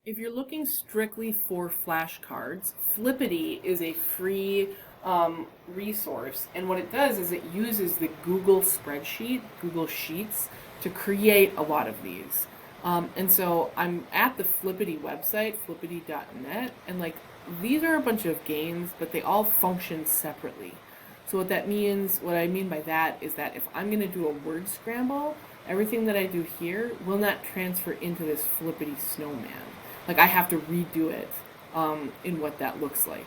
If you're looking strictly for flashcards, Flippity is a free resource, and what it does is it uses the Google spreadsheet, Google Sheets, to create a lot of these. And so I'm at the Flippity website, flippity.net, and like these are a bunch of games, but they all function separately. So what I mean by that is that if I'm going to do a word scramble, everything that I do here will not transfer into this Flippity snowman. Like I have to redo it in what that looks like.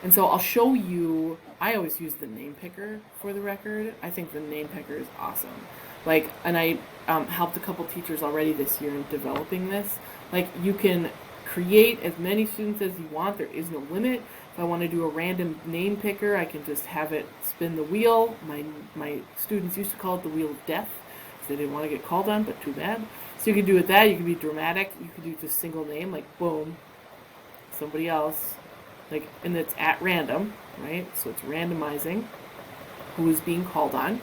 And so I'll show you, I always use the name picker for the record. I think the name picker is awesome. Like, and I helped a couple teachers already this year in developing this. Like you can create as many students as you want. There is no limit. If I want to do a random name picker, I can just have it spin the wheel. My students used to call it the wheel of death because they didn't want to get called on, but too bad. So you can do it that. You can be dramatic. You can do just single name, like boom, somebody else, like, and it's at random, right? So it's randomizing who is being called on.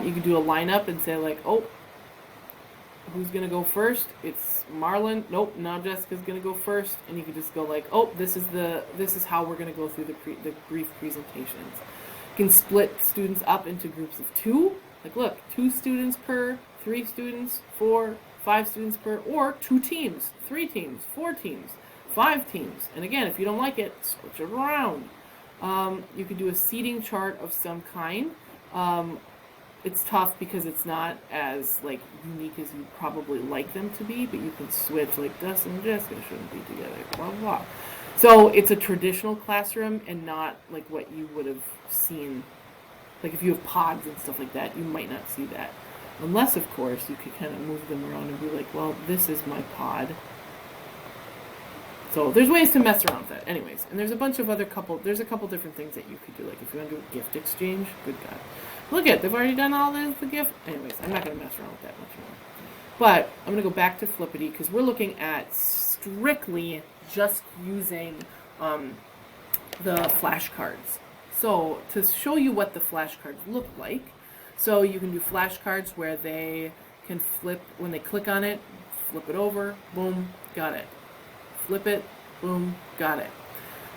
You can do a lineup and say like, oh, who's gonna go first? It's Marlon. Nope, now Jessica's gonna go first, and you can just go like, oh, this is how we're gonna go through the brief presentations. You can split students up into groups of two. Like, look, 2 students per, 3 students, 4, 5 students per, or 2 teams, 3 teams, 4 teams, 5 teams. And again, if you don't like it, switch it around. You can do a seating chart of some kind. It's tough because it's not as like unique as you probably like them to be, but you can switch like Dustin and Jessica shouldn't be together, blah, blah, blah. So it's a traditional classroom and not like what you would have seen. Like if you have pods and stuff like that, you might not see that. Unless, of course, you could kind of move them around and be like, well, this is my pod. So there's ways to mess around with that. Anyways, and there's a couple different things that you could do. Like if you want to do a gift exchange, good God. Look at, they've already done all this, the gift. Anyways, I'm not going to mess around with that much more. But I'm going to go back to Flippity because we're looking at strictly just using the flashcards. So to show you what the flashcards look like, so you can do flashcards where they can flip, when they click on it, flip it over, boom, got it. Flip it, boom, got it.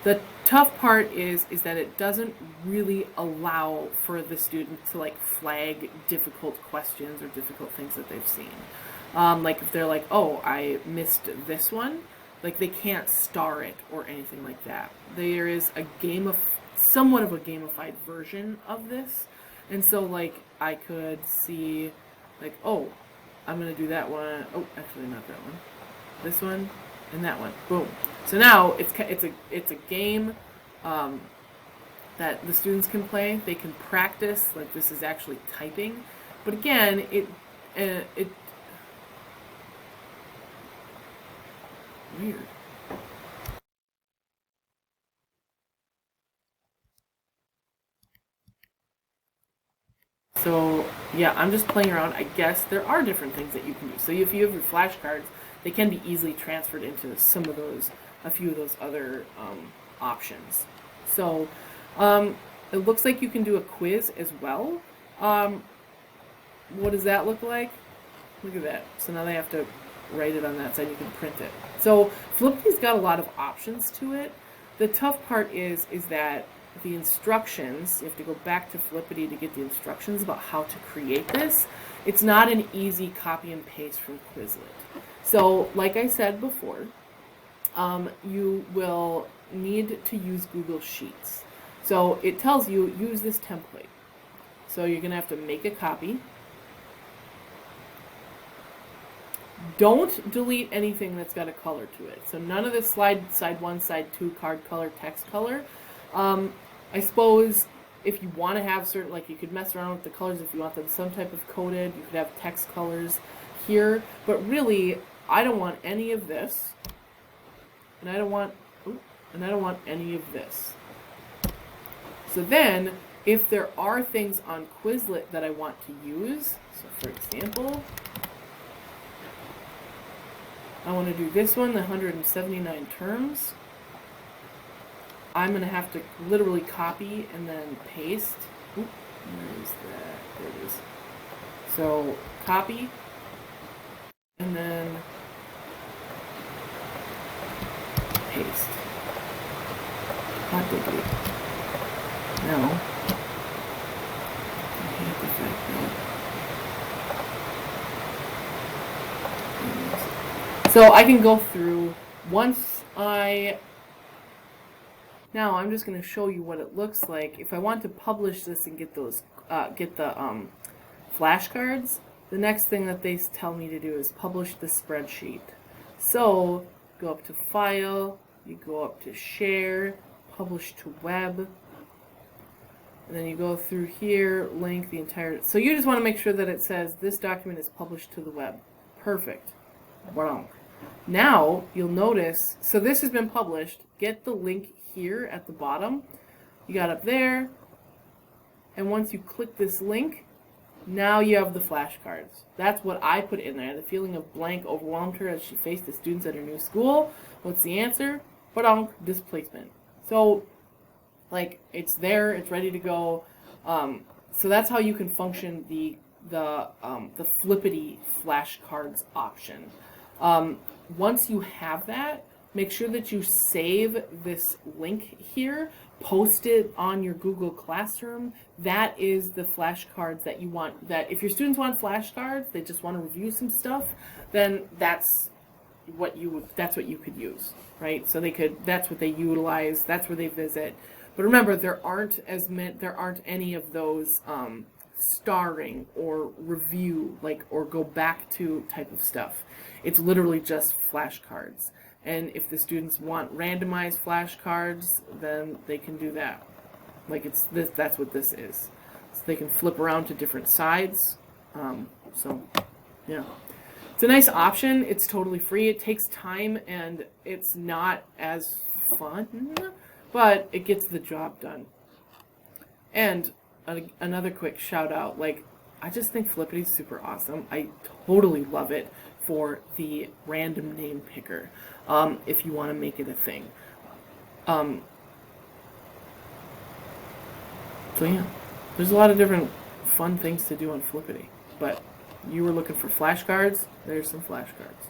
The tough part is that it doesn't really allow for the student to like flag difficult questions or difficult things that they've seen. Like if they're like, oh, I missed this one, like they can't star it or anything like that. There is somewhat of a gamified version of this. And so like I could see like, oh, I'm going to do that one. Oh, actually not that one. This one and that one. Boom. So now it's a game that the students can play. They can practice like this is actually typing. But again, it weird. So yeah, I'm just playing around. I guess there are different things that you can do. So if you have your flashcards, they can be easily transferred into a few of those other options. So it looks like you can do a quiz as well. What does that look like? Look at that. So now they have to write it on that side. You can print it. So Flippity's got a lot of options to it. The tough part is that the instructions, you have to go back to Flippity to get the instructions about how to create this. It's not an easy copy and paste from Quizlet. So like I said before, you will need to use Google Sheets. So it tells you use this template. So you're going to have to make a copy. Don't delete anything that's got a color to it. So none of this side 1, side 2, card color, text color. I suppose if you want to have certain, like you could mess around with the colors if you want them some type of coded. You could have text colors here. But really, I don't want any of this. And I don't want any of this. So then, if there are things on Quizlet that I want to use, so for example, I want to do this one, the 179 terms. I'm going to have to literally copy and then paste. Oop, where is that? There it is. So, copy, and then paste. Hot diggity. No. I hate the fact that. So I can go through once now I'm just going to show you what it looks like. If I want to publish this and get those, get the flashcards, the next thing that they tell me to do is publish the spreadsheet. So go up to File, you go up to Share, Publish to Web, and then you go through here, link the entire. So you just want to make sure that it says this document is published to the web. Perfect. Wow. Now you'll notice, so this has been published. Get the link here at the bottom. You got up there, and once you click this link, now you have the flashcards. That's what I put in there. The feeling of blank overwhelmed her as she faced the students at her new school. What's the answer? Displacement. So, like, it's there, it's ready to go. So that's how you can function the Flippity flashcards option. Once you have that, make sure that you save this link here, post it on your Google Classroom. That is the flashcards that you want. That if your students want flashcards, they just want to review some stuff, then that's what you could use, right? So that's what they utilize, that's where they visit. But remember, there aren't any of those starring or review, or go back to type of stuff. It's literally just flashcards. And if the students want randomized flashcards, then they can do that. That's what this is. So they can flip around to different sides. Yeah. It's a nice option. It's totally free. It takes time and it's not as fun, but it gets the job done. And another quick shout out, I just think Flippity is super awesome. I totally love it for the random name picker, if you want to make it a thing. So yeah, there's a lot of different fun things to do on Flippity, but you were looking for flashcards, there's some flashcards.